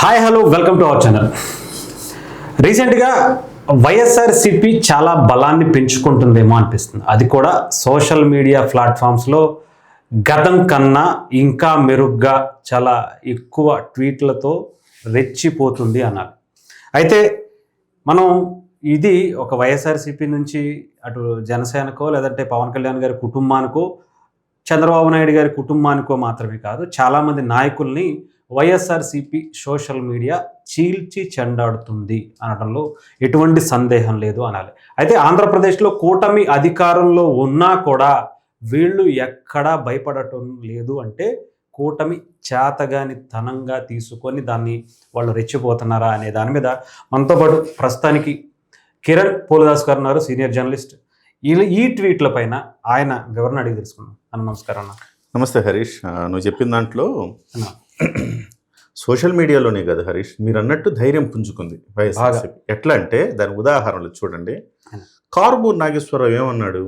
Hi hello welcome to our channel. రీసెంట్గా వైఎస్ఆర్సిపి చాలా బలాన్ని పెంచుకుంటుందేమో అనిపిస్తుంది. అది కూడా సోషల్ మీడియా ప్లాట్ఫామ్స్లో గతం కన్నా ఇంకా మెరుగ్గా చాలా ఎక్కువ ట్వీట్లతో రెచ్చిపోతుంది అన్నారు. అయితే మనం ఇది ఒక వైఎస్ఆర్సిపి నుంచి అటు జనసేనకో లేదంటే పవన్ కళ్యాణ్ గారి కుటుంబానికో చంద్రబాబు నాయుడు గారి కుటుంబానికో మాత్రమే కాదు, చాలామంది నాయకుల్ని వైఎస్ఆర్సిపి సోషల్ మీడియా చీల్చి చెండాడుతుంది అనడంలో ఎటువంటి సందేహం లేదు అనాలి. అయితే ఆంధ్రప్రదేశ్లో కూటమి అధికారంలో ఉన్నా కూడా వీళ్ళు ఎక్కడా భయపడటం లేదు. అంటే కూటమి చేతగాని తనంగా తీసుకొని దాన్ని వాళ్ళు రెచ్చిపోతున్నారా అనే దాని మీద మనతో పాటు ప్రస్తుతానికి కిరణ్ పోలదాస్ గారు ఉన్నారు, సీనియర్ జర్నలిస్ట్. ఈ ట్వీట్ల పైన ఆయన వివరణ అడిగి తెలుసుకున్నాం. అన్న నమస్కారం. అన్న నమస్తే హరీష్. నువ్వు చెప్పిన దాంట్లో సోషల్ మీడియాలోనే కదా హరీష్, మీరు అన్నట్టు ధైర్యం పుంజుకుంది వైఎస్ఆర్సీపీ. ఎట్లా అంటే దాని ఉదాహరణలు చూడండి. కారుమూరి నాగేశ్వరరావు ఏమన్నాడు,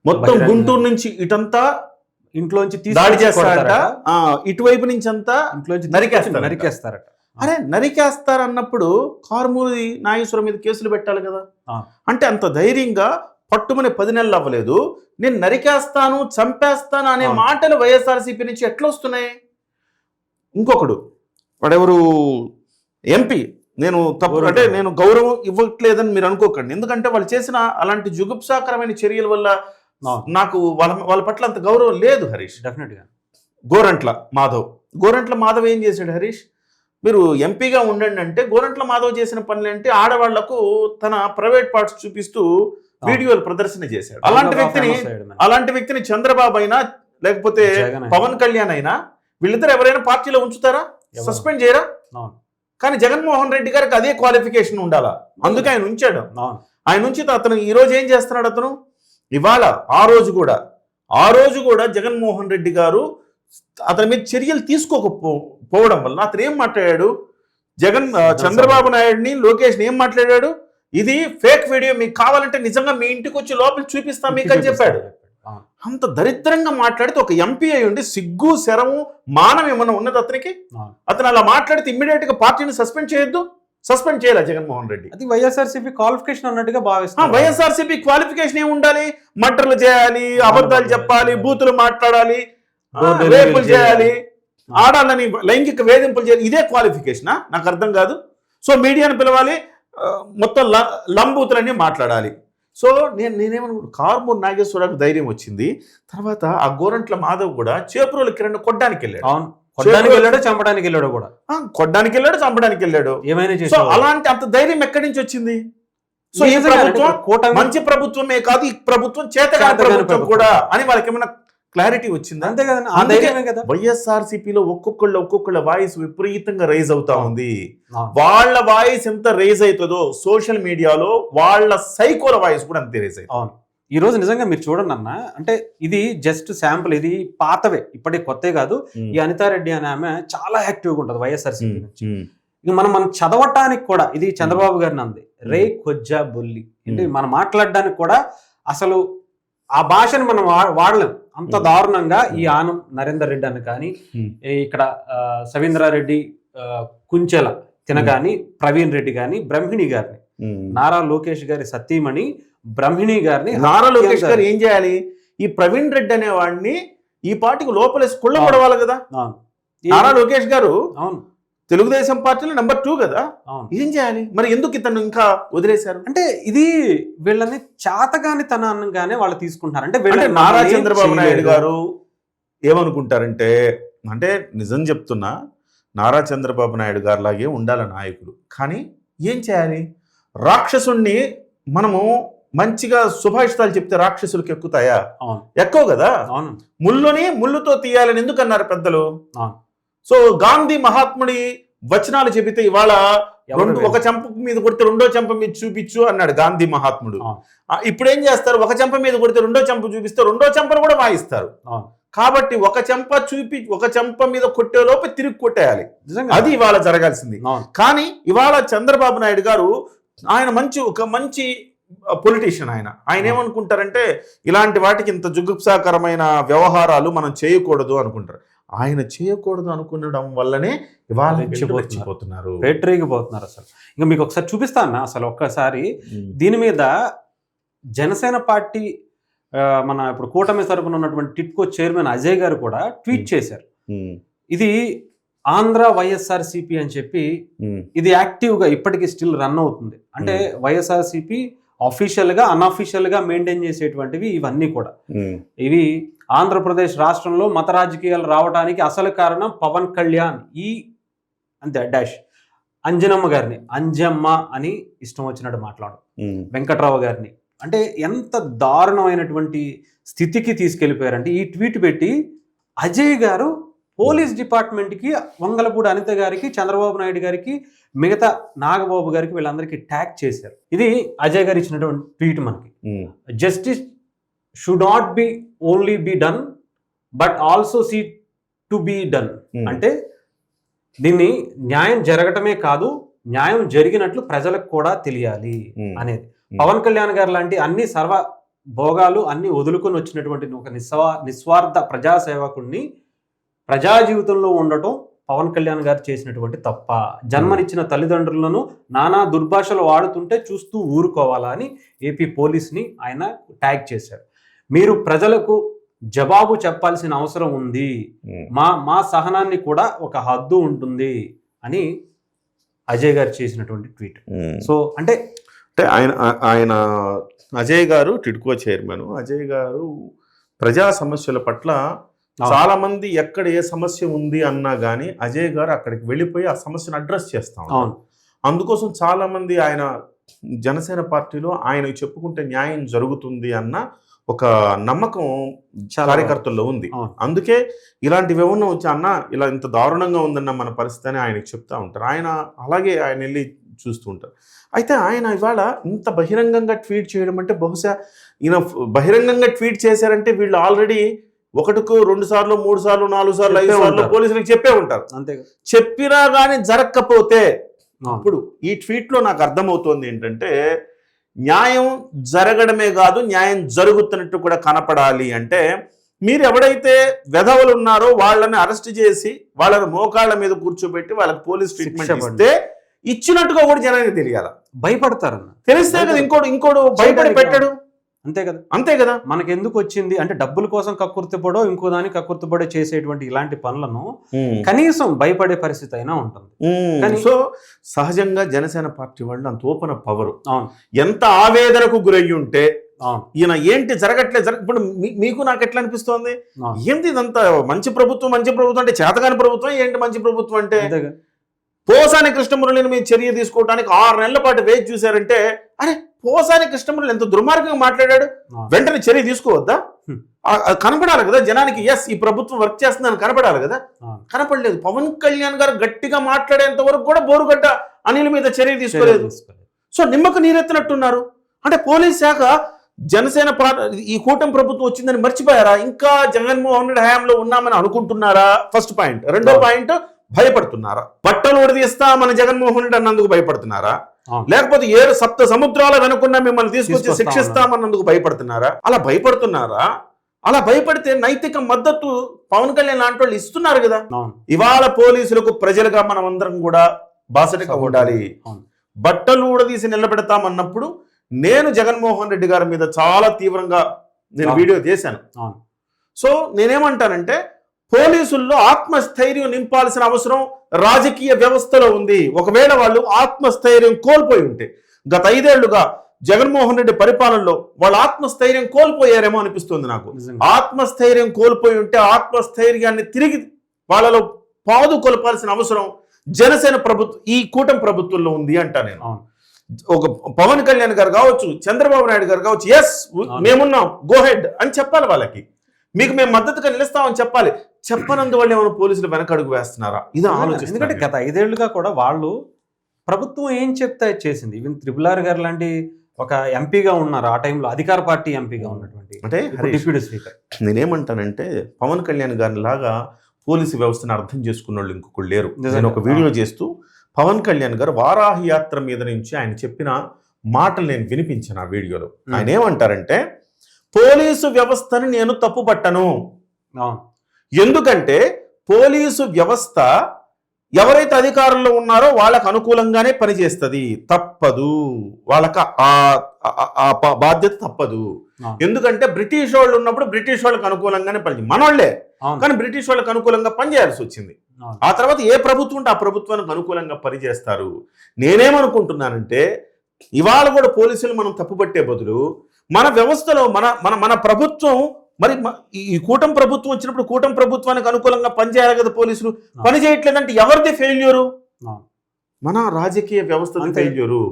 మొత్తం గుంటూరు నుంచి ఇటంతా ఇంట్లోంచి దాడి చేస్తారట, ఇటువైపు నుంచి అంతా నరికేస్తారట. అరే నరికేస్తారన్నప్పుడు కారుమూరి నాగేశ్వరం మీద కేసులు పెట్టాలి కదా. అంటే అంత ధైర్యంగా పట్టుమని 10 నెలలు అవ్వలేదు, నేను నరికేస్తాను చంపేస్తాను అనే మాటలు వైఎస్ఆర్సీపీ నుంచి ఎట్లా వస్తున్నాయి? ఇంకొకడు వాడెవరు ఎంపీ, నేను తప్పు అంటే నేను గౌరవం ఇవ్వట్లేదని మీరు అనుకోకండి, ఎందుకంటే వాళ్ళు చేసిన అలాంటి జుగుప్సాకరమైన చర్యల వల్ల నాకు వాళ్ళ పట్ల అంత గౌరవం లేదు హరీష్. డెఫినెట్గా గోరంట్ల మాధవ్ ఏం చేశాడు హరీష్? మీరు ఎంపీగా ఉండండి అంటే గోరంట్ల మాధవ్ చేసిన పనులు అంటే ఆడవాళ్లకు తన ప్రైవేట్ పార్ట్స్ చూపిస్తూ వీడియోలు ప్రదర్శన చేశాడు. అలాంటి వ్యక్తిని చంద్రబాబు అయినా లేకపోతే పవన్ కళ్యాణ్ అయినా వీళ్ళిద్దరు ఎవరైనా పార్టీలో ఉంచుతారా? సస్పెండ్ చేయరా? కానీ జగన్మోహన్ రెడ్డి గారికి అదే క్వాలిఫికేషన్ ఉండాలా, అందుకే ఆయన ఉంచాడు. ఆయన నుంచి అతను ఈ రోజు ఏం చేస్తున్నాడు? అతను ఇవాళ ఆ రోజు కూడా జగన్మోహన్ రెడ్డి గారు అతని మీద చర్యలు తీసుకోకపోవడం వల్ల అతను ఏం మాట్లాడాడు? చంద్రబాబు నాయుడిని లోకేష్ని ఏం మాట్లాడాడు? ఇది ఫేక్ వీడియో, మీకు కావాలంటే నిజంగా మీ ఇంటికి వచ్చి లోపల చూపిస్తాం మీకు అని చెప్పాడు. అంత దరిద్రంగా మాట్లాడితే ఒక ఎంపీ అయి ఉండి సిగ్గు శరము మానం ఏమన్నా ఉన్నది అతనికి? అతను అలా మాట్లాడితే ఇమ్మీడియట్ గా పార్టీని సస్పెండ్ చేయాలి జగన్మోహన్ రెడ్డి. అది వైఎస్ఆర్సీపీ క్వాలిఫికేషన్ అన్నట్టుగా భావిస్తాం. వైఎస్ఆర్సీపీ క్వాలిఫికేషన్ ఏమి ఉండాలి? మర్డర్లు చేయాలి, అబద్ధాలు చెప్పాలి, బూతులు మాట్లాడాలి, రేపులు చేయాలి, ఆడాలని లైంగిక వేధింపులు చేయాలి, ఇదే క్వాలిఫికేషనా? నాకు అర్థం కాదు. సో మీడియాను పిలవాలి, మొత్తం లంబూతులన్నీ మాట్లాడాలి. సో నేనేమనుకుంటా, కారుమూరి నాగేశ్వరరావుకు ధైర్యం వచ్చింది. తర్వాత ఆ గోరంట్ల మాధవ్ కూడా చేపురోలు కిరణ్ కొట్టడానికి వెళ్ళాడు, చంపడానికి వెళ్ళాడు. సో అలాంటి అంత ధైర్యం ఎక్కడి నుంచి వచ్చింది? సో ఈ ప్రభుత్వం మంచి ప్రభుత్వమే కాదు, ఈ ప్రభుత్వం చేతగాని ప్రభుత్వం కూడా అని వాళ్ళకి ఏమైనా క్లారిటీ వచ్చింది? అంతే కదా. వైఎస్ఆర్సీపీలో ఒక్కొక్కళ్ళ వాయిస్ విపరీతంగా రైజ్ అవుతా ఉంది. వాళ్ళ వాయిస్ ఎంత రైజ్ అవుతుందో సోషల్ మీడియాలో వాళ్ళ సైకోల వాయిస్ కూడా అంతే రైజ్ అవుతుంది. అవును, ఈ రోజు నిజంగా మీరు చూడండి అన్న, అంటే ఇది జస్ట్ శాంపుల్, ఇది పాతవే, ఇప్పటి కొత్త కాదు. ఈ అనితారెడ్డి అనే ఆమె చాలా యాక్టివ్గా ఉంటుంది వైఎస్ఆర్సీపీ నుంచి. ఇక మనం చదవటానికి కూడా ఇది చంద్రబాబు గారిని అంది, రే కొజ్జా బొల్లి అంటే మనం మాట్లాడడానికి కూడా అసలు ఆ భాషను మనం వాడలేం, అంత దారుణంగా ఈ ఆనం నరేందర్ రెడ్డి అని కానీ, ఇక్కడ సవీంద్రారెడ్డి కుంచెల తినగాని, ప్రవీణ్ రెడ్డి గాని, బ్రహ్మిణి గారిని, నారా లోకేష్ గారి సతీమణి బ్రహ్మిణి గారిని, నారా లోకేష్ గారు ఏం చేయాలి? ఈ ప్రవీణ్ రెడ్డి అనే వాడిని ఈ పార్టీకి లోపలేసి కుళ్ళ పడవాలి కదా. నారా లోకేష్ గారు తెలుగుదేశం పార్టీలో నెంబర్ 2 కదా, ఏం చేయాలి మరి? ఎందుకు ఇతను ఇంకా వదిలేశారు? అంటే ఇది వీళ్ళని చాతగాని తనంగానే వాళ్ళు తీసుకుంటున్నారు. అంటే నారా చంద్రబాబు నాయుడు గారు ఏమనుకుంటారంటే, అంటే నిజం చెప్తున్నా, నారా చంద్రబాబు నాయుడు గారు లాగే ఉండాలి నాయకులు. కానీ ఏం చేయాలి? రాక్షసుణ్ణి మనము మంచిగా సుభాషితాలు చెప్తే రాక్షసులకు ఎక్కుతాయా? ఎక్కువ కదా. ముళ్ళుతో తీయాలని ఎందుకు అన్నారు పెద్దలు? సో గాంధీ మహాత్ముడి వచనాలు చెబితే ఇవాళ ఒక చెంప మీద కొడితే రెండో చెంప మీద చూపించు అన్నాడు గాంధీ మహాత్ముడు. ఇప్పుడు ఏం చేస్తారు? ఒక చెంప మీద కొడితే రెండో చెంప చూపిస్తే రెండో చెంపను కూడా వాయిస్తారు. కాబట్టి ఒక చెంప మీద కొట్టేలోపు తిరిగి కొట్టేయాలి. అది ఇవాళ జరగాల్సింది. కానీ ఇవాళ చంద్రబాబు నాయుడు గారు ఆయన ఒక మంచి పొలిటీషియన్. ఆయన ఏమనుకుంటారంటే, ఇలాంటి వాటికి ఇంత జుగుప్సాకరమైన వ్యవహారాలు మనం చేయకూడదు అనుకుంటారు. ఆయన చేయకూడదు అనుకునడం వల్లనే ఇవాళ రెచ్చిపోతున్నారు, పేటరేగిపోతున్నారు. అసలు ఇంకా మీకు ఒకసారి చూపిస్తాను అసలు ఒక్కసారి దీని మీద జనసేన పార్టీ మన ఇప్పుడు కూటమి తరపున ఉన్నటువంటి టిట్కో చైర్మన్ అజయ్ గారు కూడా ట్వీట్ చేశారు. ఇది ఆంధ్ర వైఎస్ఆర్సిపి అని చెప్పి ఇది యాక్టివ్గా ఇప్పటికీ స్టిల్ రన్ అవుతుంది. అంటే వైఎస్ఆర్సిపి అఫీషియల్ గా అన్అఫీషియల్ గా మెయింటైన్ చేసేటువంటివి ఇవన్నీ కూడా. ఇవి ఆంధ్రప్రదేశ్ రాష్ట్రంలో మత రాజకీయాలు రావడానికి అసలు కారణం పవన్ కళ్యాణ్ అంతే డాష్ అంజనమ్మ గారిని అంజమ్మ అని ఇష్టం వచ్చినట్టు మాట్లాడు, వెంకట్రావు గారిని అంటే ఎంత దారుణమైనటువంటి స్థితికి తీసుకెళ్లిపోయారంటే ఈ ట్వీట్ పెట్టి అజయ్ గారు పోలీస్ డిపార్ట్మెంట్కి వంగలపూడి అనిత గారికి చంద్రబాబు నాయుడు గారికి మిగతా నాగబాబు గారికి వీళ్ళందరికీ ట్యాగ్ చేశారు. ఇది అజయ్ గారు ఇచ్చినటువంటి ట్వీట్. మనకి justice should not be only be done but also see to be done. అంటే దీన్ని న్యాయం జరగటమే కాదు న్యాయం జరిగినట్లు ప్రజలకు కూడా తెలియాలి అనేది. పవన్ కళ్యాణ్ గారు లాంటి అన్ని సర్వ భోగాలు అన్ని వదులుకొని వచ్చినటువంటి ఒక నిస్వార్థ ప్రజాసేవకుడిని ప్రజా జీవితంలో ఉండటం పవన్ కళ్యాణ్ గారు చేసినటువంటి తప్ప. జన్మనిచ్చిన తల్లిదండ్రులను నానా దుర్భాషలు వాడుతుంటే చూస్తూ ఊరుకోవాలా అని ఏపీ పోలీస్ని ఆయన ట్యాగ్ చేశారు. మీరు ప్రజలకు జవాబు చెప్పాల్సిన అవసరం ఉంది, మా సహనాన్ని కూడా ఒక హద్దు ఉంటుంది అని అజయ్ గారు చేసినటువంటి ట్వీట్. సో అంటే ఆయన అజయ్ గారు టిడ్కో చైర్మన్ అజయ్ గారు ప్రజా సమస్యల పట్ల చాలా మంది ఎక్కడ ఏ సమస్య ఉంది అన్నా గానీ అజయ్ గారు అక్కడికి వెళ్ళిపోయి ఆ సమస్యను అడ్రస్ చేస్తాం. అందుకోసం చాలా మంది ఆయన జనసేన పార్టీలో ఆయన చెప్పుకుంటే న్యాయం జరుగుతుంది అన్న ఒక నమ్మకం కార్యకర్తల్లో ఉంది. అందుకే ఇలాంటివి ఏమన్నా వచ్చి అన్న ఇలా ఇంత దారుణంగా ఉందన్న మన పరిస్థితి అని ఆయనకు చెప్తా ఉంటారు. ఆయన అలాగే ఆయన వెళ్ళి చూస్తూ ఉంటారు. అయితే ఆయన ఇవాళ ఇంత బహిరంగంగా ట్వీట్ చేయడం అంటే బహుశా ఈయన బహిరంగంగా ట్వీట్ చేశారంటే వీళ్ళు ఆల్రెడీ 1కు 2 సార్లు 3 సార్లు 4 సార్లు 5 సార్లు పోలీసులకు చెప్పే ఉంటారు. అంతే చెప్పినా కానీ జరగకపోతే ఇప్పుడు ఈ ట్వీట్లో నాకు అర్థమవుతోంది ఏంటంటే న్యాయం జరగడమే కాదు న్యాయం జరుగుతున్నట్టు కూడా కనపడాలి. అంటే మీరు ఎవడైతే వెధవలు ఉన్నారో వాళ్ళని అరెస్ట్ చేసి వాళ్ళని మోకాళ్ళ మీద కూర్చోబెట్టి వాళ్ళకి పోలీస్ ట్రీట్మెంట్ ఇస్తే ఇచ్చినట్టుగా కూడా జనానికి తెలియాల. భయపడతారన్న తెలిస్తే కదా ఇంకోడు భయపడి పెట్టడు. అంతే కదా మనకి ఎందుకు వచ్చింది అంటే డబ్బుల కోసం కక్కుర్తిపడో ఇంకో దానికి కక్కుర్తిపడో చేసేటువంటి ఇలాంటి పనులను కనీసం భయపడే పరిస్థితి అయినా ఉంటుంది. సో సహజంగా జనసేన పార్టీ వాళ్ళు అంత ఓపెన్ పవర్ ఎంత ఆవేదనకు గురయ్యి ఉంటే ఈయన ఏంటి జరగట్లేదు. ఇప్పుడు మీకు నాకు ఎట్లా అనిపిస్తోంది ఏంటి ఇదంతా మంచి ప్రభుత్వం అంటే చేతగాని ప్రభుత్వం ఏంటి మంచి ప్రభుత్వం అంటే పోసాని కృష్ణమురళిని మీద చర్య తీసుకోవడానికి 6 నెలల పాటు వేచి చూశారంటే అరే పోసాని కృష్ణమురళి ఎంత దుర్మార్గంగా మాట్లాడాడు వెంటనే చర్య తీసుకోవద్దా? కనపడాలి కదా జనానికి, ఎస్ ఈ ప్రభుత్వం వర్క్ చేస్తుందని కనపడాలి కదా. కనపడలేదు. పవన్ కళ్యాణ్ గారు గట్టిగా మాట్లాడేంత వరకు కూడా బోరుగడ్డ అనిల్ మీద చర్య తీసుకోలేదు. సో నిమ్మకు నీరెత్తినట్టున్నారు. అంటే పోలీస్ శాఖ జనసేన ఈ కూటమి ప్రభుత్వం వచ్చిందని మర్చిపోయారా? ఇంకా జగన్మోహన్ రెడ్డి హయాంలో ఉన్నామని అనుకుంటున్నారా? First point. రెండో పాయింట్, భయపడుతున్నారా? బట్టలు ఉడదీస్తా మన జగన్మోహన్ రెడ్డి అన్నందుకు భయపడుతున్నారా? లేకపోతే 7 సప్త సముద్రాల వెనుకున్నా మిమ్మల్ని తీసుకొచ్చి శిక్షిస్తామన్నందుకు భయపడుతున్నారా? అలా భయపడుతున్నారా? అలా భయపడితే నైతిక మద్దతు పవన్ కళ్యాణ్ లాంటి వాళ్ళు ఇస్తున్నారు కదా. ఇవాళ పోలీసులకు ప్రజలుగా మనం అందరం కూడా బాసటగా ఉండాలి. బట్టలు ఊడదీసి నిలబెడతామన్నప్పుడు నేను జగన్మోహన్ రెడ్డి గారి మీద చాలా తీవ్రంగా నేను వీడియో చేశాను. సో నేనేమంటానంటే పోలీసుల్లో ఆత్మస్థైర్యం నింపాల్సిన అవసరం రాజకీయ వ్యవస్థలో ఉంది. ఒకవేళ వాళ్ళు ఆత్మస్థైర్యం కోల్పోయి ఉంటే, గత 5 ఏళ్లుగా జగన్మోహన్ రెడ్డి పరిపాలనలో వాళ్ళ ఆత్మస్థైర్యం కోల్పోయారేమో అనిపిస్తుంది నాకు. ఆత్మస్థైర్యం కోల్పోయి ఉంటే ఆత్మస్థైర్యాన్ని తిరిగి వాళ్ళలో పాదు కొలపాల్సిన అవసరం జనసేన ప్రభుత్వం ఈ కూటమి ప్రభుత్వంలో ఉంది అంటా నేను. ఒక పవన్ కళ్యాణ్ గారు కావచ్చు, చంద్రబాబు నాయుడు గారు కావచ్చు, ఎస్ మేమున్నాం గో హెడ్ అని చెప్పాలి. వాళ్ళకి మీకు మేము మద్దతుగా నిలుస్తామని చెప్పాలి. చెప్పనందువల్ల ఏమైనా పోలీసులు వెనకడుగు వేస్తున్నారా? ఇది ఆలోచన. ఎందుకంటే గత 5 ఏళ్లుగా కూడా వాళ్ళు ప్రభుత్వం ఏం చెప్తే చేసింది. ఈవెన్ RRR గారు లాంటి ఒక ఎంపీగా ఉన్నారు ఆ టైంలో, అధికార పార్టీ ఎంపీగా ఉన్నటువంటి అంటే డిప్యూటీ స్పీకర్. నేనేమంటానంటే పవన్ కళ్యాణ్ గారిని లాగా పోలీసు వ్యవస్థను అర్థం చేసుకున్న వాళ్ళు ఇంకొకరు లేరు. నేను ఒక వీడియో చేస్తూ పవన్ కళ్యాణ్ గారు వారాహి యాత్ర మీద నుంచి ఆయన చెప్పిన మాటలు నేను వినిపించాను ఆ వీడియోలో. ఆయన ఏమంటారంటే పోలీసు వ్యవస్థను నేను తప్పుపట్టను, ఎందుకంటే పోలీసు వ్యవస్థ ఎవరైతే అధికారంలో ఉన్నారో వాళ్ళకు అనుకూలంగానే పనిచేస్తుంది, తప్పదు, వాళ్ళకి బాధ్యత తప్పదు. ఎందుకంటే బ్రిటిష్ వాళ్ళు ఉన్నప్పుడు బ్రిటిష్ వాళ్ళకి అనుకూలంగానే పనిచేయాలి, మనోళ్లే కానీ బ్రిటిష్ వాళ్ళకి అనుకూలంగా పనిచేయాల్సి వచ్చింది. ఆ తర్వాత ఏ ప్రభుత్వం ఉంటే ఆ ప్రభుత్వానికి అనుకూలంగా పనిచేస్తారు. నేనేమనుకుంటున్నానంటే ఇవాళ కూడా పోలీసులు మనం తప్పుపట్టే బదులు మన వ్యవస్థలో మన మన మన ప్రభుత్వం, మరి ఈ కూటమి ప్రభుత్వం వచ్చినప్పుడు కూటమి ప్రభుత్వానికి అనుకూలంగా పనిచేయాలి కదా, పోలీసులు పని చేయట్లేదంటే ఎవరిది ఫెయిల్యూరు? మన రాజకీయ వ్యవస్థది ఫెయిల్యూరు,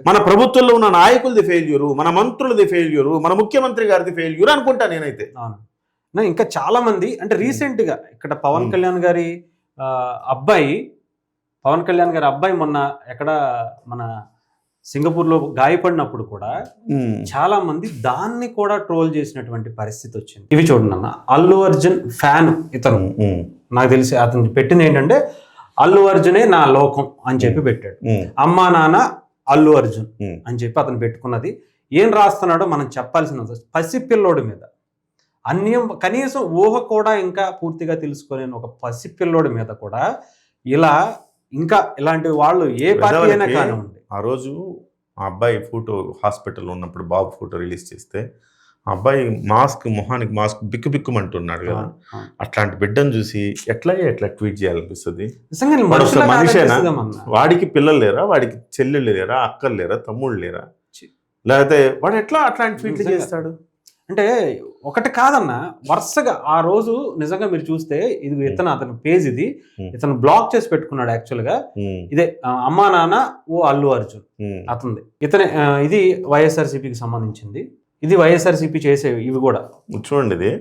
మన ప్రభుత్వంలో ఉన్న నాయకులది ఫెయిల్యూరు, మన మంత్రులది ఫెయిల్యూరు, మన ముఖ్యమంత్రి గారిది ఫెయిల్యూరు అనుకుంటా నేనైతే. ఇంకా చాలా మంది అంటే రీసెంట్ గా ఇక్కడ పవన్ కళ్యాణ్ గారి అబ్బాయి మొన్న ఎక్కడ మన సింగపూర్లో గాయపడినప్పుడు కూడా చాలా మంది దాన్ని కూడా ట్రోల్ చేసినటువంటి పరిస్థితి వచ్చింది. ఇవి చూడండి అన్న, అల్లు అర్జున్ ఫ్యాన్ ఇతను, నాకు తెలిసి అతను పెట్టింది ఏంటంటే అల్లు అర్జునే నా లోకం అని చెప్పి పెట్టాడు. అమ్మా నాన్న అల్లు అర్జున్ అని చెప్పి అతను పెట్టుకున్నది. ఏం రాస్తున్నాడో మనం చెప్పాల్సిన పసిపిల్లోడి మీద కనీసం ఊహ కూడా ఇంకా పూర్తిగా తెలుసుకోలేని ఒక పసిపిల్లోడి మీద కూడా ఇలా ఇంకా ఇలాంటి వాళ్ళు ఏ పార్టీ అయినా కానివ్వండి. ఆ రోజు ఆ అబ్బాయి ఫోటో హాస్పిటల్లో ఉన్నప్పుడు బాబు ఫోటో రిలీజ్ చేస్తే ఆ అబ్బాయి మొహానికి మాస్క్ బిక్కుబిక్కుమంటున్నాడు కదా, అట్లాంటి బిడ్డను చూసి ఎట్లా ట్వీట్ చేయాలనిపిస్తుంది? మనిషేనా? వాడికి పిల్లలు లేరా? వాడికి చెల్లెళ్ళు లేరా? అక్కలు లేరా? తమ్ముళ్ళు లేరా? లేకపోతే వాడు ఎట్లా అట్లాంటి ట్వీట్లు చేస్తాడు? అంటే ఒకటి కాదన్న, వరుసగా ఆ రోజు నిజంగా మీరు చూస్తే ఇది అతని పేజ్, ఇది ఇతను బ్లాక్ చేసి పెట్టుకున్నాడు యాక్చువల్గా. ఇదే అమ్మా నాన్న ఓ అల్లు అర్జున్ అతనిది. ఇతనే ఇది వైఎస్ఆర్సీపీకి సంబంధించింది. ఇది వైఎస్ఆర్సీపీ చేసే ఇవి కూడా చూడండి.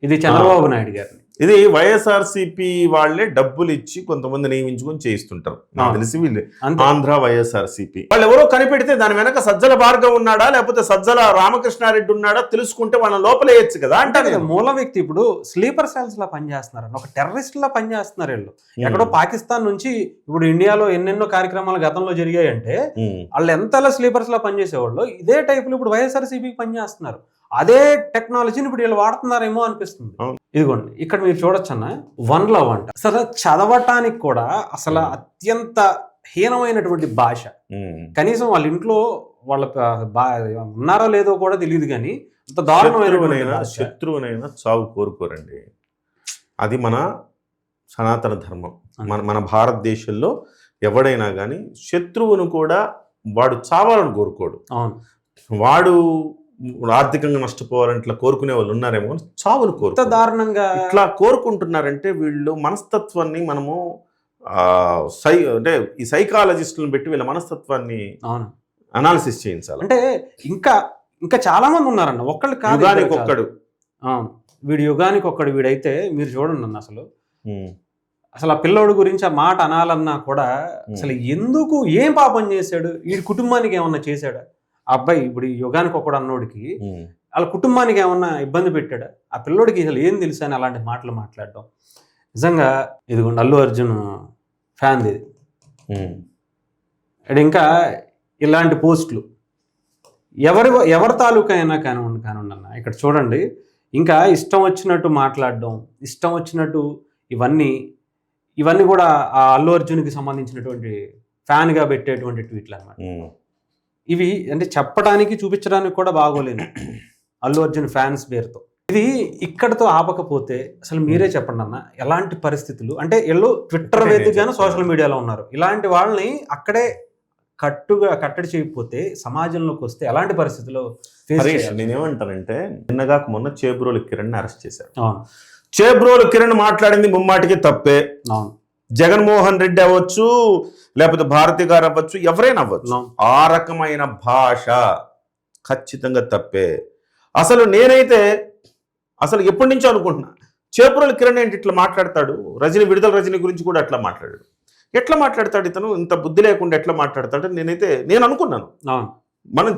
ఇది చంద్రబాబు నాయుడు గారిని. ఇది వైఎస్ఆర్సీపీ వాళ్ళే డబ్బులు ఇచ్చి కొంతమంది నియమించుకొని చేయిస్తుంటారు నాకు తెలిసి. వీళ్ళు ఆంధ్ర వైఎస్ఆర్సీపీ వాళ్ళు ఎవరో కనిపెడితే దాని వెనక సజ్జల భార్గవ్ ఉన్నాడా లేకపోతే సజ్జల రామకృష్ణారెడ్డి ఉన్నాడా తెలుసుకుంటే వాళ్ళ లోపలేయచ్చు కదా. అంటే మూల వ్యక్తి ఇప్పుడు స్లీపర్ సెల్స్ లా పనిచేస్తున్నారు, ఒక టెర్రరిస్ట్ లా పనిచేస్తున్నారు వీళ్ళు. ఎక్కడో పాకిస్తాన్ నుంచి ఇప్పుడు ఇండియాలో ఎన్నెన్నో కార్యక్రమాలు గతంలో జరిగాయంటే వాళ్ళు ఎంతలా స్లీపర్స్ లా పనిచేసేవాళ్ళు ఇదే టైపులో ఇప్పుడు వైఎస్ఆర్సీపీకి పనిచేస్తున్నారు. అదే టెక్నాలజీని ఇప్పుడు వీళ్ళు వాడుతున్నారేమో అనిపిస్తుంది. ఇదిగోండి ఇక్కడ మీరు చూడొచ్చు అన్న, వన్ లవ్ అంట. అసలు చదవటానికి కూడా అసలు అత్యంత హీనమైనటువంటి భాష. కనీసం వాళ్ళ ఇంట్లో వాళ్ళ ఉన్నారో లేదో కూడా తెలియదు, కానీ అంత దారుణమైన శత్రువునైనా చావు కోరుకోరండి. అది మన సనాతన ధర్మం. మన భారతదేశంలో ఎవడైనా కానీ శత్రువును కూడా వాడు చావాలని కోరుకోడు. వాడు ఆర్థికంగా నష్టపోవాలని ఇట్లా కోరుకునే వాళ్ళు ఉన్నారేమో, చావును దారుణంగా ఇట్లా కోరుకుంటున్నారంటే వీళ్ళు మనస్తత్వాన్ని మనము అంటే ఈ సైకాలజిస్టులను పెట్టి వీళ్ళ మనస్తత్వాన్ని అనాలిసిస్ చేయించాలి. అంటే ఇంకా చాలా మంది ఉన్నారన్న, ఒక్కళ్ళు కాదు, వీడు యుగానికి ఒక్కడు వీడైతే మీరు చూడండి అన్న. అసలు ఆ పిల్లోడు గురించి ఆ మాట అనాలన్నా కూడా అసలు ఎందుకు, ఏం పాపం చేశాడు, వీడి కుటుంబానికి ఏమన్నా చేశాడా? ఆ అబ్బాయి ఇప్పుడు యుగానికి ఒకడు అన్నోడికి వాళ్ళ కుటుంబానికి ఏమన్నా ఇబ్బంది పెట్టాడా? ఆ పిల్లోడికి అసలు ఏం తెలుసు అని అలాంటి మాటలు మాట్లాడడం నిజంగా. ఇదిగోండి అల్లు అర్జున్ ఫ్యాన్ ఇది. ఇంకా ఇలాంటి పోస్టులు ఎవరి తాలూకా అయినా కానివ్వండి అన్న. ఇక్కడ చూడండి, ఇంకా ఇష్టం వచ్చినట్టు మాట్లాడడం, ఇష్టం వచ్చినట్టు ఇవన్నీ కూడా ఆ అల్లు అర్జున్కి సంబంధించినటువంటి ఫ్యాన్గా పెట్టేటువంటి ట్వీట్లు అన్నమాట. ఇవి అంటే చెప్పడానికి చూపించడానికి కూడా బాగోలేదు అల్లు అర్జున్ ఫ్యాన్స్ పేరుతో. ఇది ఇక్కడతో ఆపకపోతే అసలు మీరే చెప్పండి అన్న, ఎలాంటి పరిస్థితులు అంటే వీళ్ళు ట్విట్టర్ వేదికగాను సోషల్ మీడియాలో ఉన్నారు. ఇలాంటి వాళ్ళని అక్కడే కట్టడి చేయకపోతే సమాజంలోకి వస్తే ఎలాంటి పరిస్థితుల్లో నేనేమంటానంటే, నిన్నగా మొన్న చేబ్రోలు కిరణ్ అరెస్ట్ చేశారు. చేబ్రోలు కిరణ్ మాట్లాడింది ముమ్మాటికి తప్పే. జగన్మోహన్ రెడ్డి అవ్వచ్చు, లేకపోతే భారతి గారు అవ్వచ్చు, ఎవరైనా అవ్వచ్చు, ఆ రకమైన భాష ఖచ్చితంగా తప్పే. అసలు నేనైతే ఎప్పటి నుంచో అనుకుంటున్నా, చేబ్రోలు కిరణ్ ఏంటి ఇట్లా మాట్లాడతాడు, విడుదల రజనీ గురించి కూడా అట్లా మాట్లాడాడు, ఎట్లా మాట్లాడతాడు ఇతను, ఇంత బుద్ధి లేకుండా ఎట్లా మాట్లాడతాడు నేను అనుకున్నాను. మనం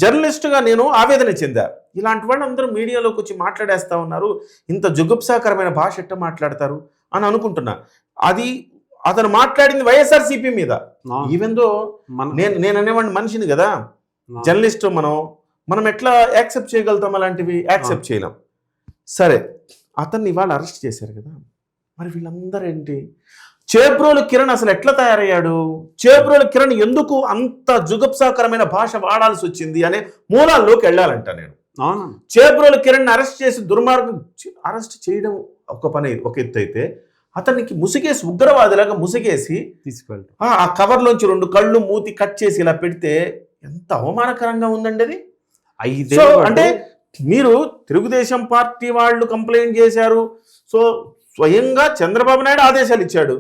జర్నలిస్ట్గా నేను ఆవేదన చెందా. ఇలాంటి వాళ్ళు అందరూ మీడియాలోకి వచ్చి మాట్లాడేస్తా ఉన్నారు, ఇంత జుగుప్సాకరమైన భాష ఎట్లా మాట్లాడతారు అని అనుకుంటున్నా. అది అతను మాట్లాడింది వైఎస్ఆర్సీపీ మీద. ఈవెందో నేను అనేవాడిని మనిషిని కదా, జర్నలిస్ట్ మనం ఎట్లా యాక్సెప్ట్ చేయగలుగుతాం? అలాంటివి యాక్సెప్ట్ చేయలేం. సరే, అతన్ని ఇవాళ అరెస్ట్ చేశారు కదా, మరి వీళ్ళందరూ ఏంటి? చేబ్రోలు కిరణ్ అసలు ఎట్లా తయారయ్యాడు, చేబ్రోలు కిరణ్ ఎందుకు అంత జుగుప్సాకరమైన భాష వాడాల్సి వచ్చింది అనే మూలాల్లోకి వెళ్ళాలంట నేను. చేబ్రోలు కిరణ్ అరెస్ట్ చేసి దుర్మార్గం అరెస్ట్ చేయడం ఒక పని, ఒక ఎత్తు అయితే అతనికి ముసిగేసి ఉగ్రవాదిలాగా ముసిగేసి తీసుకెళ్తాం, ఆ కవర్లోంచి 2 కళ్ళు మూతి కట్ చేసి ఇలా పెడితే ఎంత అవమానకరంగా ఉందండి అది. అంటే మీరు తెలుగుదేశం పార్టీ వాళ్ళు కంప్లైంట్ చేశారు, సో స్వయంగా చంద్రబాబు నాయుడు ఆదేశాలు ఇచ్చాడు,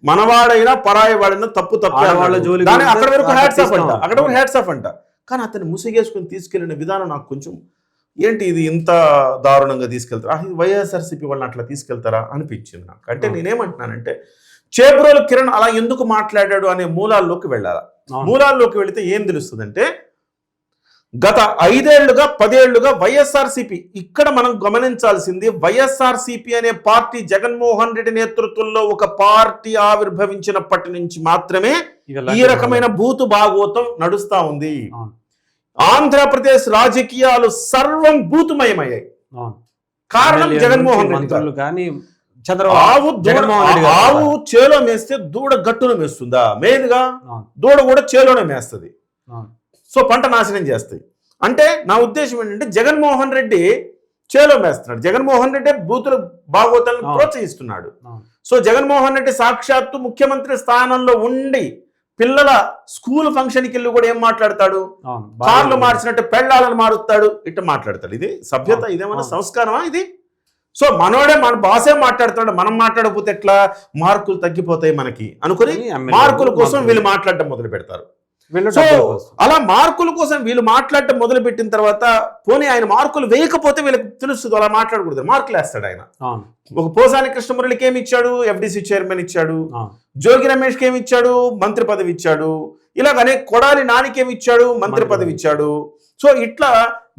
మనవాడైనా పరాయి వాడైనా తప్పు అక్కడ వరకు హ్యాట్స్ ఆఫ్ అంట. కానీ అతన్ని ముసిగేసుకుని తీసుకెళ్లిన విధానం నాకు కొంచెం ఏంటి ఇది ఇంత దారుణంగా తీసుకెళ్తారా, వైఎస్ఆర్సీపీ వాళ్ళని అట్లా తీసుకెళ్తారా అనిపించింది నాకు. అంటే నేనేమంటున్నానంటే చేబ్రోలు కిరణ్ అలా ఎందుకు మాట్లాడాడు అనే మూలాల్లోకి వెళ్ళాలా. మూలాల్లోకి వెళితే ఏం తెలుస్తుందంటే గత 5 ఏళ్లుగా 10 ఏళ్లుగా వైఎస్ఆర్సీపీ, ఇక్కడ మనం గమనించాల్సింది వైఎస్ఆర్సీపీ అనే పార్టీ జగన్మోహన్ రెడ్డి నేతృత్వంలో ఒక పార్టీ ఆవిర్భవించినప్పటి నుంచి మాత్రమే ఈ రకమైన బూతు భాగోతం నడుస్తా ఉంది. ఆంధ్రప్రదేశ్ రాజకీయాలు సర్వం బూతుమయమయ్యాయి. కారణం జగన్మోహన్ రెడ్డి కానీ ఆవు చేలో మేస్తే దూడ గట్టును మేస్తుందా? మెయిన్ గా దూడ కూడా చేలోనే మేస్తుంది, సో పంట నాశనం చేస్తాయి. అంటే నా ఉద్దేశం ఏంటంటే జగన్మోహన్ రెడ్డి చేలో మేస్తున్నాడు, జగన్మోహన్ రెడ్డి బూతుల భాగవతాలను ప్రోత్సహిస్తున్నాడు. సో జగన్మోహన్ రెడ్డి సాక్షాత్తు ముఖ్యమంత్రి స్థానంలో ఉండి పిల్లల స్కూల్ ఫంక్షన్కి వెళ్ళి కూడా ఏం మాట్లాడతాడు, కార్లు మార్చినట్టు పెళ్ళాలను మారుస్తాడు, ఇట్లా మాట్లాడతాడు. ఇది సభ్యత? ఇదేమన్నా సంస్కారమా ఇది? సో మనోడే మన బాసే మాట్లాడుతున్నాడు, మనం మాట్లాడకపోతే ఎట్లా, మార్కులు తగ్గిపోతాయి మనకి అనుకుని మార్కుల కోసం వీళ్ళు మాట్లాడటం మొదలు పెడతారు. సో అలా మార్కుల కోసం వీళ్ళు మాట్లాడటం మొదలు పెట్టిన తర్వాత పోనీ ఆయన మార్కులు వేయకపోతే వీళ్ళకి తెలుస్తుంది, అలా మాట్లాడకూడదు, మార్కులు వేస్తాడు ఆయన. ఒక పోసాని కృష్ణమురళికి ఏమి ఇచ్చాడు, ఎఫ్డిసి చైర్మన్ ఇచ్చాడు, జోగి రమేష్కి ఏమి ఇచ్చాడు, మంత్రి పదవి ఇచ్చాడు, ఇలాగనే కొడాలి నానికి ఏమి ఇచ్చాడు, మంత్రి పదవి ఇచ్చాడు. సో ఇట్లా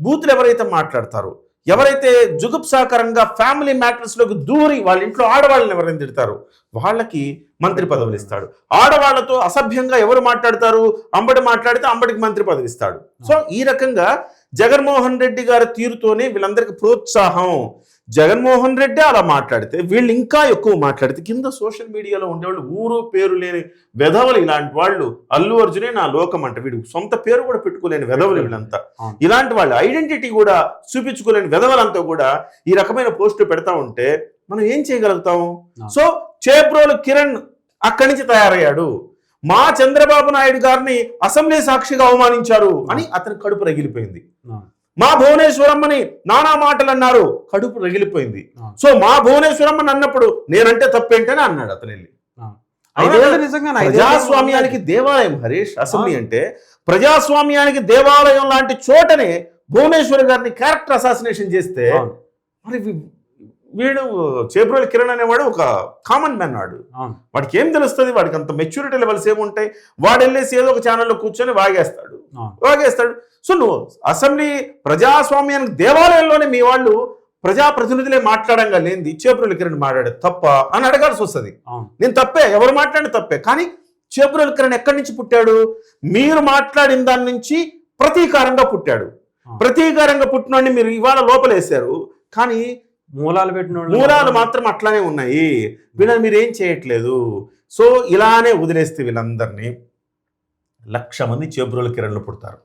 బూతులు ఎవరైతే మాట్లాడతారో, ఎవరైతే జుగుప్సాకరంగా ఫ్యామిలీ మ్యాటర్స్ లోకి దూరి వాళ్ళ ఇంట్లో ఆడవాళ్ళని ఎవరైనా తిడతారు వాళ్ళకి మంత్రి పదవులు ఇస్తాడు. ఆడవాళ్లతో అసభ్యంగా ఎవరు మాట్లాడతారు, అంబటి మాట్లాడితే అంబటికి మంత్రి పదవి ఇస్తాడు. సో ఈ రకంగా జగన్మోహన్ రెడ్డి గారి తీరుతోనే వీళ్ళందరికీ ప్రోత్సాహం. జగన్మోహన్ రెడ్డి అలా మాట్లాడితే వీళ్ళు ఇంకా ఎక్కువ మాట్లాడితే కింద సోషల్ మీడియాలో ఉండేవాళ్ళు ఊరు పేరు లేని వెధవలు, ఇలాంటి వాళ్ళు అల్లు అర్జునే నా లోకం అంట, వీడు సొంత పేరు కూడా పెట్టుకోలేని వెధవలు వీళ్ళంతా, ఇలాంటి వాళ్ళు ఐడెంటిటీ కూడా చూపించుకోలేని వెధవలంతా కూడా ఈ రకమైన పోస్టులు పెడతా ఉంటే మనం ఏం చేయగలుగుతాం? సో చేబ్రోలు కిరణ్ అక్కడి నుంచి తయారయ్యాడు, మా చంద్రబాబు నాయుడు గారిని అసెంబ్లీ సాక్షిగా అవమానించారు అని అతని కడుపు రగిలిపోయింది. మా భువనేశ్వరమ్మని నానా మాటలు అన్నారు, కడుపు రగిలిపోయింది. సో మా భువనేశ్వరమ్మని అన్నప్పుడు నేనంటే తప్పేంటని అన్నాడు అతను వెళ్ళి. ప్రజాస్వామ్యానికి దేవాలయం హరీష్ అసెంబ్లీ అంటే, ప్రజాస్వామ్యానికి దేవాలయం లాంటి చోటనే భువనేశ్వర్ గారిని క్యారెక్టర్ అసాసినేషన్ చేస్తే మరి వీడు చేబ్రోలు కిరణ్ అనేవాడు ఒక కామన్ మ్యాన్, వాడికి ఏం తెలుస్తుంది, వాడికి అంత మెచ్యూరిటీ లెవెల్స్ ఏముంటాయి, వాడు వెళ్ళేసి ఏదో ఒక ఛానల్లో కూర్చొని వాగేస్తాడు. సో నువ్వు అసెంబ్లీ ప్రజాస్వామ్యానికి దేవాలయంలోనే మీ వాళ్ళు ప్రజాప్రతినిధులే మాట్లాడంగా లేనిది చేబ్రోలు కిరణ్ మాట్లాడే తప్ప అని అడగాల్సి వస్తుంది. నేను తప్పే, ఎవరు మాట్లాడిన తప్పే, కానీ చేబ్రోలు కిరణ్ ఎక్కడి నుంచి పుట్టాడు? మీరు మాట్లాడిన దాని నుంచి ప్రతీకారంగా పుట్టాడు. ప్రతీకారంగా పుట్టినోడిని మీరు ఇవాళ లోపలేశారు, కానీ మూలాలు మాత్రం అట్లానే ఉన్నాయి. వీళ్ళని మీరు ఏం చేయట్లేదు. సో ఇలానే వదిలేస్తే వీళ్ళందరినీ 1,00,000 మంది చేబ్రోలు కిరణ్లు పుడతారు.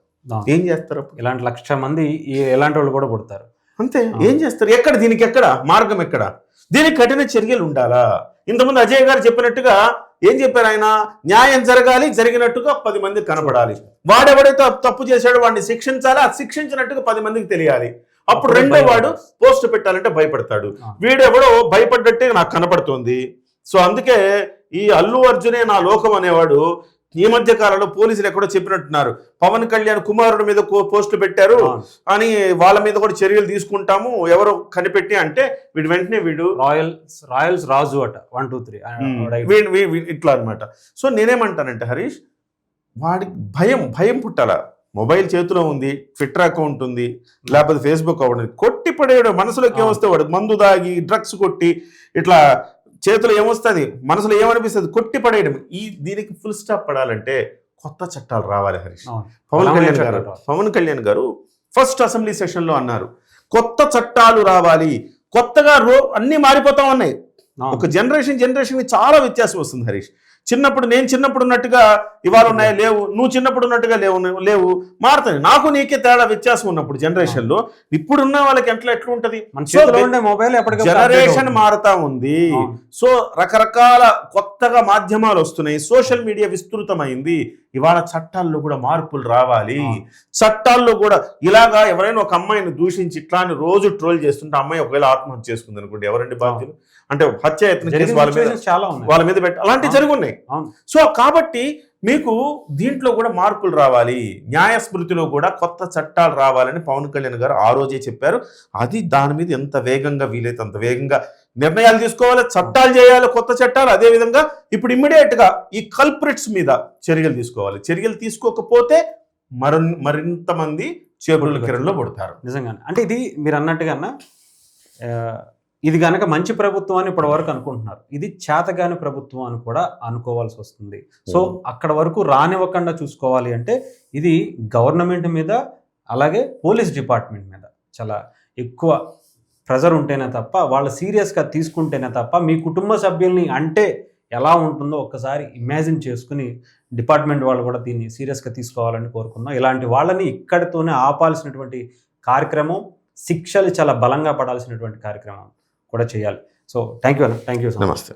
ఏం చేస్తారు? ఇలాంటి 1,00,000 మంది ఎలాంటి వాళ్ళు కూడా పుడతారు. అంతే. ఏం చేస్తారు? ఎక్కడ దీనికి ఎక్కడ మార్గం ఎక్కడ? దీనికి కఠిన చర్యలు ఉండాలా? ఇంతకుముందు అజయ్ గారు చెప్పినట్టుగా ఏం చెప్పారు ఆయన, న్యాయం జరగాలి, జరిగినట్టుగా 10 మంది కనపడాలి. వాడెవడైతే తప్పు చేశాడో వాడిని శిక్షించాలి, ఆ శిక్షించినట్టుగా 10 మందికి తెలియాలి. అప్పుడు రెండో వాడు పోస్ట్ పెట్టాలంటే భయపడతాడు. వీడెవడో భయపడ్డట్టే నాకు కనపడుతోంది. సో అందుకే ఈ అల్లు అర్జునే నా లోకం అనేవాడు ఈ మధ్య కాలంలో పోలీసులు ఎక్కడో చెప్పినట్టున్నారు, పవన్ కళ్యాణ్ కుమారుడి మీద పోస్టులు పెట్టారు అని, వాళ్ళ మీద కూడా చర్యలు తీసుకుంటాము ఎవరో కనిపెట్టి అంటే వీడు వెంటనే వీడు రాయల్స్ రాజు అట 1 2 3 ఇట్లా అనమాట. సో నేనేమంటానంటే హరీష్, వాడికి భయం పుట్టాలా. మొబైల్ చేతిలో ఉంది, ట్విట్టర్ అకౌంట్ ఉంది, లేకపోతే ఫేస్బుక్ అవ్వడం, కొట్టి పడేయడం. మనసులోకి ఏమొస్తే వాడు మందు దాగి డ్రగ్స్ కొట్టి ఇట్లా చేతిలో ఏమొస్తుంది, మనసులో ఏమనిపిస్తుంది, కొట్టి పడేయడం. దీనికి ఫుల్ స్టాప్ పడాలంటే కొత్త చట్టాలు రావాలి హరీష్. పవన్ కళ్యాణ్ గారు ఫస్ట్ అసెంబ్లీ సెషన్లో అన్నారు, కొత్త చట్టాలు రావాలి, కొత్తగా అన్నీ మారిపోతా ఉన్నాయి. ఒక జనరేషన్ చాలా వ్యత్యాసం వస్తుంది హరీష్. నేను చిన్నప్పుడు ఉన్నట్టుగా ఇవాళ ఉన్నాయా లేవు, నువ్వు చిన్నప్పుడు ఉన్నట్టుగా లేవు మారుతాయి. నాకు నీకే తేడా వ్యత్యాసం ఉన్నప్పుడు జనరేషన్ లో, ఇప్పుడున్న వాళ్ళకి ఎట్లా ఉంటది, జనరేషన్ మారుతా ఉంది. సో రకరకాల కొత్తగా మాధ్యమాలు వస్తున్నాయి, సోషల్ మీడియా విస్తృతమైంది. ఇవాళ చట్టాల్లో కూడా మార్పులు రావాలి. చట్టాల్లో కూడా ఇలాగా ఎవరైనా ఒక అమ్మాయిని దూషించి ఇట్లా అని రోజు ట్రోల్ చేస్తుంటే అమ్మాయి ఒకవేళ ఆత్మహత్య చేసుకుంది అనుకోండి, ఎవరండి బాధ్యులు? అంటే హత్యాయత్నం చేసి వాళ్ళ మీద పెట్టి అలాంటివి జరుగున్నాయి. సో కాబట్టి మీకు దీంట్లో కూడా మార్పులు రావాలి, న్యాయ స్మృతిలో కూడా కొత్త చట్టాలు రావాలని పవన్ కళ్యాణ్ గారు ఆ రోజే చెప్పారు. అది దాని మీద ఎంత వేగంగా వీలైతే అంత వేగంగా నిర్ణయాలు తీసుకోవాలి, చట్టాలు చేయాలి, కొత్త చట్టాలు. అదే విధంగా ఇప్పుడు ఇమ్మీడియట్ గా ఈ కల్ప్రిట్స్ మీద చర్యలు తీసుకోవాలి. చర్యలు తీసుకోకపోతే మరింత మంది చేపల కిరణంలో పడతారు. నిజంగానే. అంటే ఇది మీరు అన్నట్టుగా ఇది కనుక మంచి ప్రభుత్వం అని ఇప్పటి వరకు అనుకుంటున్నారు, ఇది చేతగాని ప్రభుత్వం అని కూడా అనుకోవాల్సి వస్తుంది. సో అక్కడ వరకు రానివ్వకుండా చూసుకోవాలి అంటే ఇది గవర్నమెంట్ మీద అలాగే పోలీస్ డిపార్ట్మెంట్ మీద చాలా ఎక్కువ ప్రెజర్ ఉంటేనే తప్ప, వాళ్ళు సీరియస్గా తీసుకుంటేనే తప్ప, మీ కుటుంబ సభ్యుల్ని అంటే ఎలా ఉంటుందో ఒక్కసారి ఇమాజిన్ చేసుకుని డిపార్ట్మెంట్ వాళ్ళు కూడా దీన్ని సీరియస్గా తీసుకోవాలని కోరుకుందాం. ఇలాంటి వాళ్ళని ఇక్కడితోనే ఆపాల్సినటువంటి కార్యక్రమం, శిక్షలు చాలా బలంగా పడాల్సినటువంటి కార్యక్రమం కూడా చేయాలి. సో థ్యాంక్ యూ అన్న, థ్యాంక్ యూ. నమస్తే.